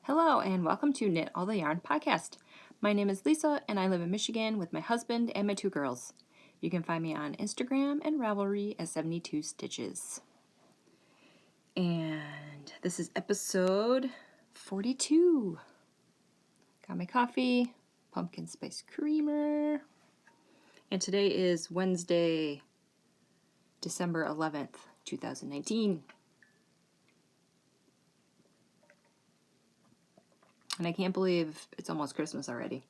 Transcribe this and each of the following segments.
Hello, and welcome to Knit All the Yarn podcast. My name is Lisa, and I live in Michigan with my husband and my two girls. You can find me on Instagram and Ravelry as 72 Stitches. And this is episode 42. Got my coffee, pumpkin spice creamer, and today is Wednesday, December 11th, 2019. And I can't believe it's almost Christmas already.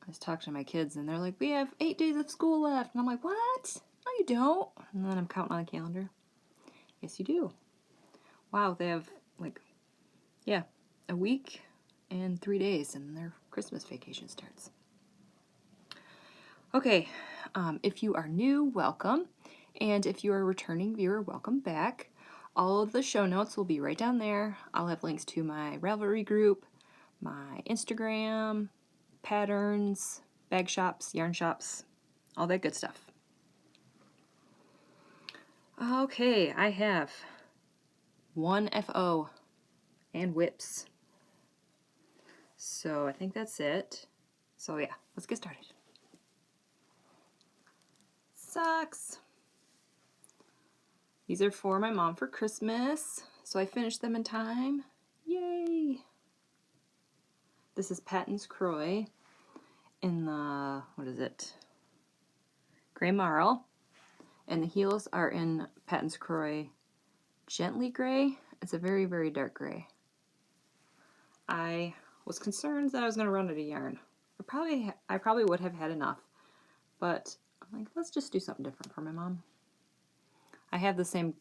I was talking to my kids and they're like, we have 8 days of school left. And I'm like, what? No, you don't. And then I'm counting on the calendar. Yes, you do. Wow, they have a week and 3 days and their Christmas vacation starts. Okay, if you are new, welcome. And if you are a returning viewer, welcome back. All of the show notes will be right down there. I'll have links to my Ravelry group, my Instagram, Patons, bag shops, yarn shops, all that good stuff. Okay, I have one FO and whips. So I think that's it. So yeah, let's get started. Socks. These are for my mom for Christmas. So I finished them in time. Yay! This is Patons Kroy in the, Gray Marl. And the heels are in Patons Kroy Gently Gray. It's a very, very dark gray. I was concerned that I was going to run out of yarn. I probably would have had enough, but I'm like, let's just do something different for my mom. I have the same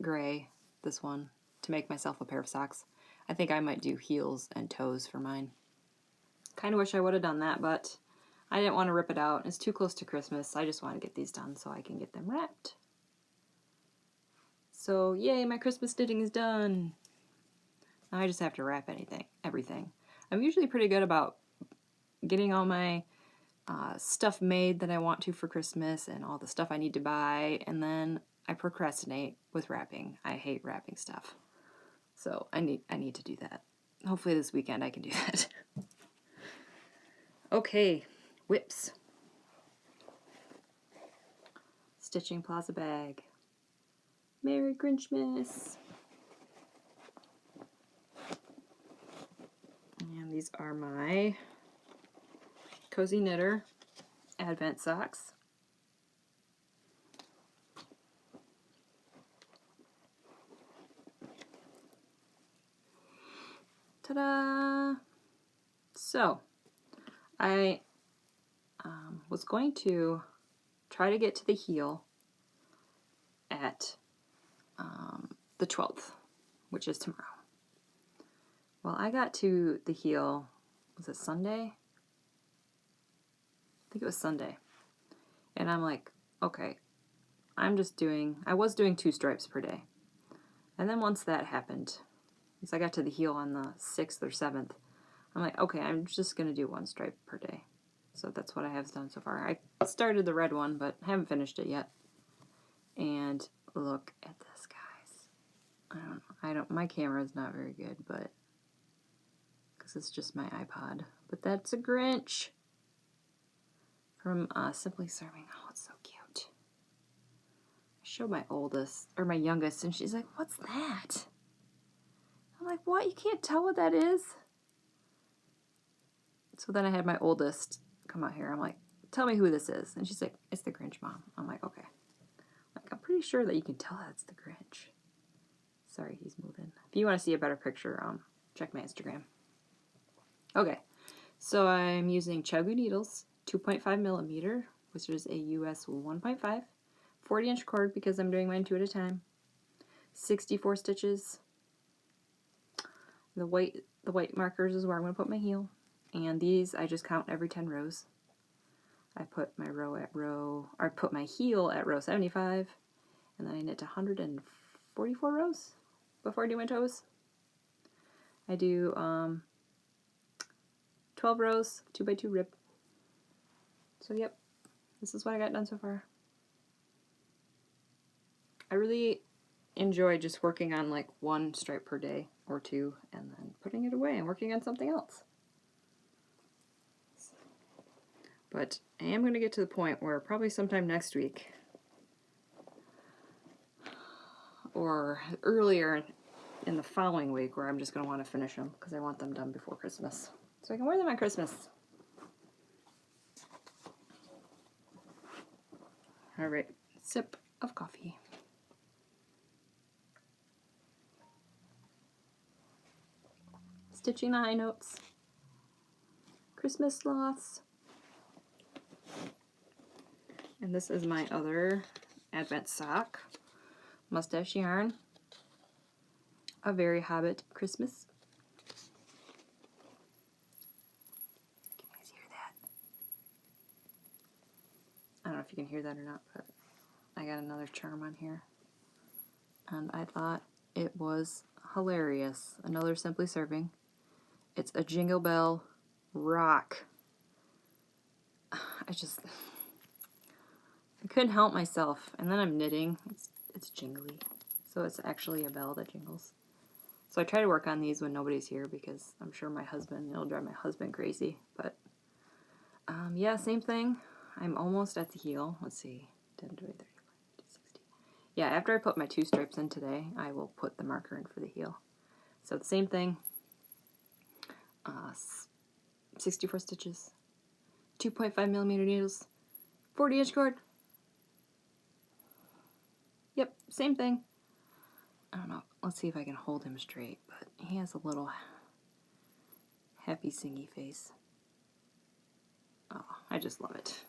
gray, this one, to make myself a pair of socks. I think I might do heels and toes for mine. Kind of wish I would have done that, but I didn't want to rip it out. It's too close to Christmas. I just want to get these done so I can get them wrapped. So yay, my Christmas knitting is done. Now I just have to wrap everything. I'm usually pretty good about getting all my stuff made that I want to for Christmas and all the stuff I need to buy, and then I procrastinate with wrapping. I hate wrapping stuff. So I need to do that. Hopefully this weekend I can do that. Okay, whips. Stitching Plaza bag. Merry Grinchmas. And these are my Cozy Knitter Advent socks. Ta-da! So, I was going to try to get to the heel at the 12th, which is tomorrow. Well, I got to the heel, was it Sunday? I think it was Sunday. And I'm like, okay, I was doing 2 stripes per day. And then once that happened, once I got to the heel on the 6th or 7th, I'm like, okay, I'm just going to do 1 stripe per day. So that's what I have done so far. I started the red one, but haven't finished it yet. And look at this, guys. My camera is not very good, but because it's just my iPod. But that's a Grinch from Simply Serving. Oh, it's so cute. I showed my youngest, and she's like, what's that? I'm like, what? You can't tell what that is? So then I had my oldest come out here. I'm like, tell me who this is. And she's like, it's the Grinch, Mom. I'm like, okay. I'm pretty sure that you can tell that it's the Grinch. Sorry, he's moving. If you want to see a better picture, check my Instagram. Okay, so I'm using Chiaogoo needles, 2.5 millimeter, which is a US 1.5, 40-inch cord because I'm doing mine 2 at a time, 64 stitches. The white markers is where I'm going to put my heel, and these I just count every 10 rows. I put my heel at row 75, and then I knit 144 rows before I do my toes. I do 12 rows, 2x2 rib. So yep, this is what I got done so far. I really enjoy just working on like one stripe per day or two and then putting it away and working on something else. But I am going to get to the point where probably sometime next week or earlier in the following week where I'm just going to want to finish them because I want them done before Christmas so I can wear them on Christmas. All right, sip of coffee. Stitching the high notes. Christmas sloths. And this is my other Advent sock. Mustache yarn. A Very Hobbit Christmas. Can you guys hear that? I don't know if you can hear that or not, but I got another charm on here. And I thought it was hilarious. Another Simply Serving. It's a Jingle Bell rock. I couldn't help myself. And then I'm knitting. It's jingly. So it's actually a bell that jingles. So I try to work on these when nobody's here because I'm sure it'll drive my husband crazy. But yeah, same thing. I'm almost at the heel. Let's see. 10, 20, 30, 40, 50, 60. Yeah, after I put my 2 stripes in today, I will put the marker in for the heel. So the same thing. 64 stitches. 2.5 millimeter needles. 40-inch cord. Yep, same thing. I don't know. Let's see if I can hold him straight, but he has a little happy singy face. Oh, I just love it.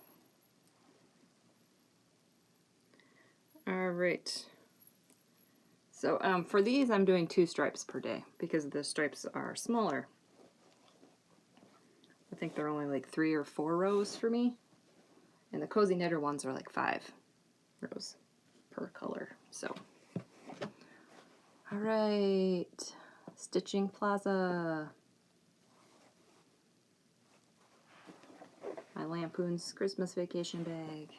All right. So for these, I'm doing 2 stripes per day because the stripes are smaller. I think they're only like 3 or 4 rows for me. And the Cozy Knitter ones are like 5 rows per color. So, all right. Stitching Plaza. My Lampoon's Christmas Vacation bag.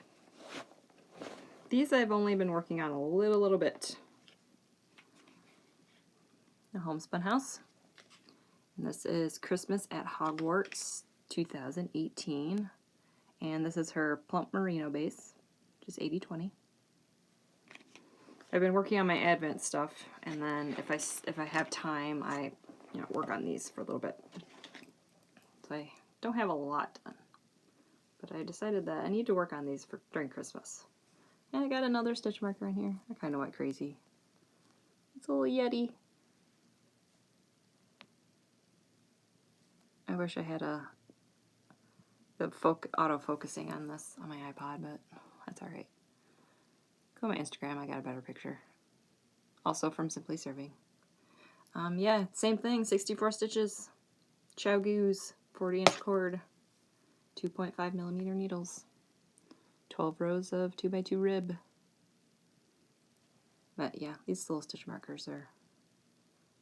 These I've only been working on a little bit. The Homespun House. And this is Christmas at Hogwarts 2018. And this is her plump merino base, just 80/20. I've been working on my Advent stuff, and then if I have time, I work on these for a little bit. So I don't have a lot done, but I decided that I need to work on these during Christmas. And I got another stitch marker in here. I kind of went crazy. It's a little Yeti. I wish I had the auto-focusing on this on my iPod, but that's alright. Go to my Instagram, I got a better picture. Also from Simply Serving. Yeah, same thing, 64 stitches. Chiaogoo's 40-inch cord. 2.5 millimeter needles. 12 rows of 2x2 rib. But yeah, these little stitch markers are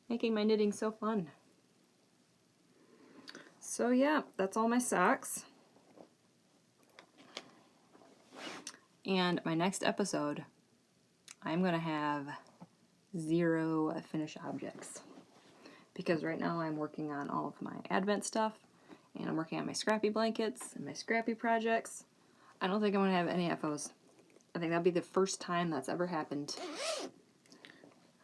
making my knitting so fun. So yeah, that's all my socks. And my next episode, I'm going to have 0 finished objects. Because right now I'm working on all of my Advent stuff, and I'm working on my scrappy blankets and my scrappy projects. I don't think I'm going to have any FOs. I think that'll be the first time that's ever happened.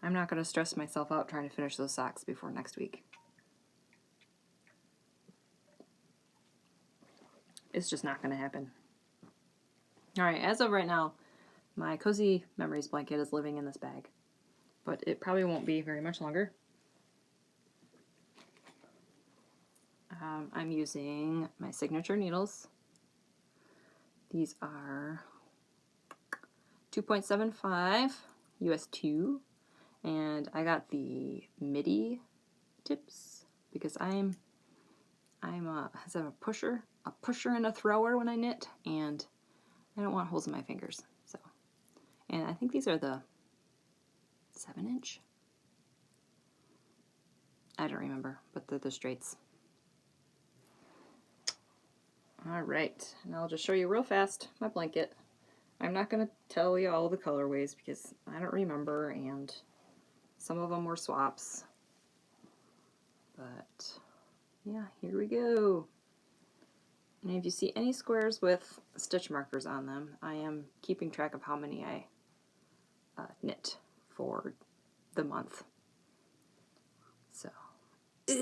I'm not going to stress myself out trying to finish those socks before next week. It's just not going to happen. Alright, as of right now, my Cozy Memories blanket is living in this bag. But it probably won't be very much longer. I'm using my signature needles. These are 2.75 US 2. And I got the midi tips because I'm a pusher and a thrower when I knit, and I don't want holes in my fingers. So, and I think these are the 7-inch. I don't remember, but they're the straights. All right, and I'll just show you real fast my blanket. I'm not going to tell you all the colorways because I don't remember, and some of them were swaps. But yeah, here we go. And if you see any squares with stitch markers on them, I am keeping track of how many I knit for the month. So, ugh.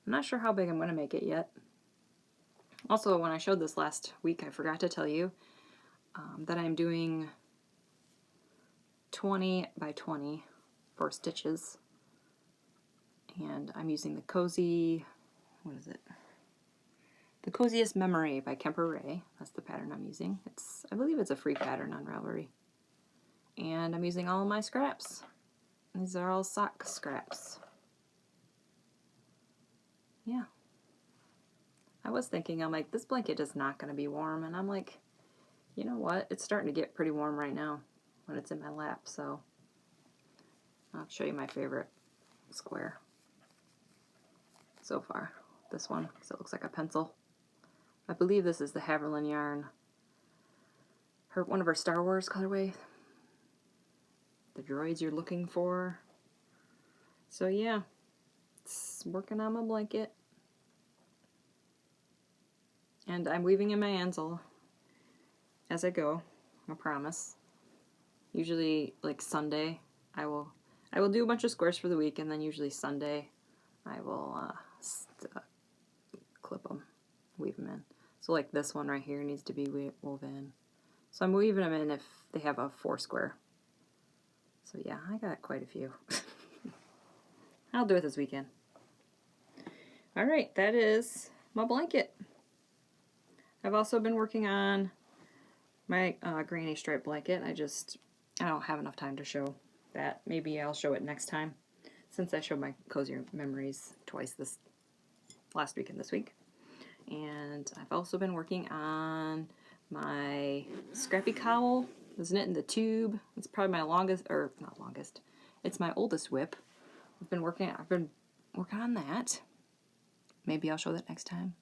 I'm not sure how big I'm going to make it yet. Also, when I showed this last week, I forgot to tell you that I'm doing 20 by 20 for stitches. And I'm using the Cozy, what is it? The Coziest Memory by Kemper Ray. That's the pattern I'm using. I believe it's a free pattern on Ravelry. And I'm using all of my scraps. These are all sock scraps. Yeah. I was thinking, I'm like, this blanket is not going to be warm. And I'm like, you know what? It's starting to get pretty warm right now when it's in my lap. So I'll show you my favorite square so far. This one, because it looks like a pencil. I believe this is the Haverlin yarn. One of her Star Wars colorway. The droids you're looking for. So yeah, it's working on my blanket. And I'm weaving in my Ansel as I go, I promise. Usually like Sunday, I will do a bunch of squares for the week, and then usually Sunday I will clip them, weave them in. So like this one right here needs to be woven. So I'm weaving them in if they have a 4 square. So yeah, I got quite a few. I'll do it this weekend. Alright, that is my blanket. I've also been working on my granny stripe blanket. I don't have enough time to show that. Maybe I'll show it next time, since I showed my Cozier Memories twice this last week and this week. And I've also been working on my scrappy cowl. I was knitting the tube. It's probably my longest, or not longest, it's my oldest whip. I've been working on that. Maybe I'll show that next time.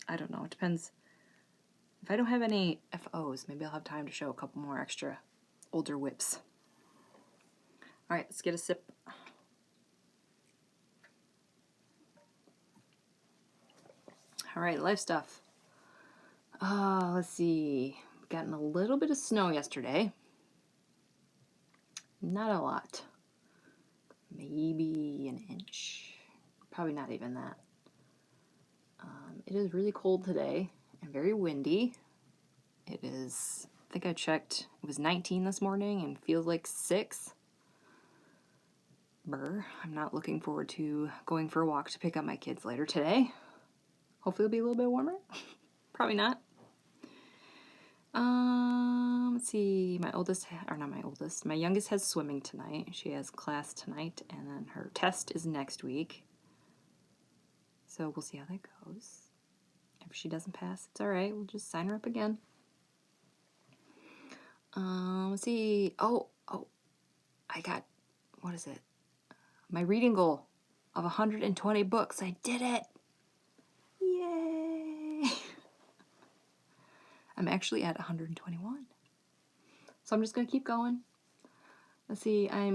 I don't know. It depends. If I don't have any FOs, maybe I'll have time to show a couple more extra older whips. Alright, let's get a sip. Alright, life stuff. Let's see. We've gotten a little bit of snow yesterday. Not a lot. Maybe an inch. Probably not even that. It is really cold today and very windy. It is, I think I checked, it was 19 this morning and feels like 6. Brr. I'm not looking forward to going for a walk to pick up my kids later today. Hopefully it'll be a little bit warmer. Probably not. Let's see. My youngest has swimming tonight. She has class tonight, and then her test is next week. So we'll see how that goes. If she doesn't pass, it's all right. We'll just sign her up again. Let's see. Oh, I got, what is it? My reading goal of 120 books. I did it. Yay. I'm actually at 121. So I'm just going to keep going. Let's see. I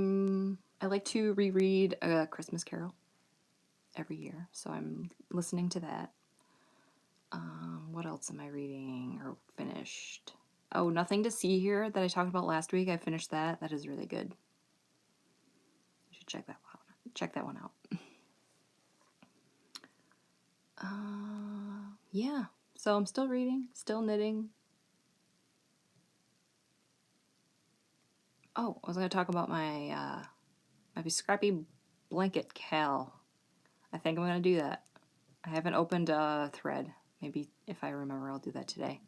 like to reread A Christmas Carol every year. So I'm listening to that. What else am I reading or finished? Oh, Nothing to See Here that I talked about last week. I finished that. That is really good. You should check that one out. Yeah. So I'm still reading, still knitting. Oh, I was going to talk about my scrappy blanket cal. I think I'm going to do that. I haven't opened a thread. Maybe if I remember, I'll do that today.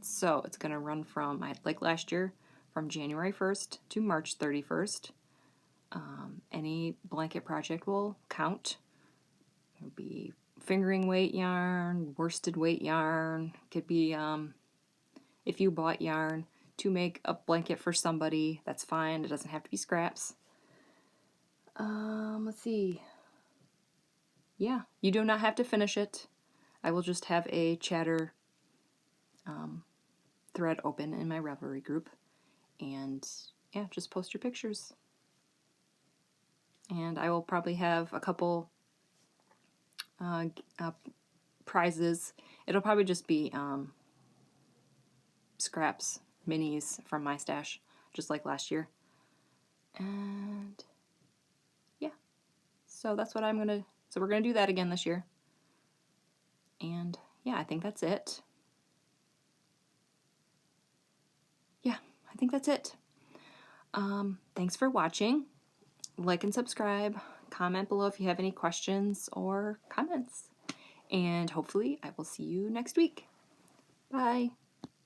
So it's going to run from, like last year, from January 1st to March 31st. Any blanket project will count. It'll be fingering weight yarn, worsted weight yarn. Could be if you bought yarn to make a blanket for somebody, that's fine. It doesn't have to be scraps. Let's see. Yeah, you do not have to finish it. I will just have a chatter thread open in my Ravely group. And yeah, just post your pictures. And I will probably have a couple prizes. It'll probably just be scraps, minis from my stash, just like last year. And yeah, so that's what so we're gonna do that again this year. And yeah, I think that's it. Yeah, I think that's it. Thanks for watching. Like and subscribe. Comment below if you have any questions or comments. And hopefully I will see you next week. Bye.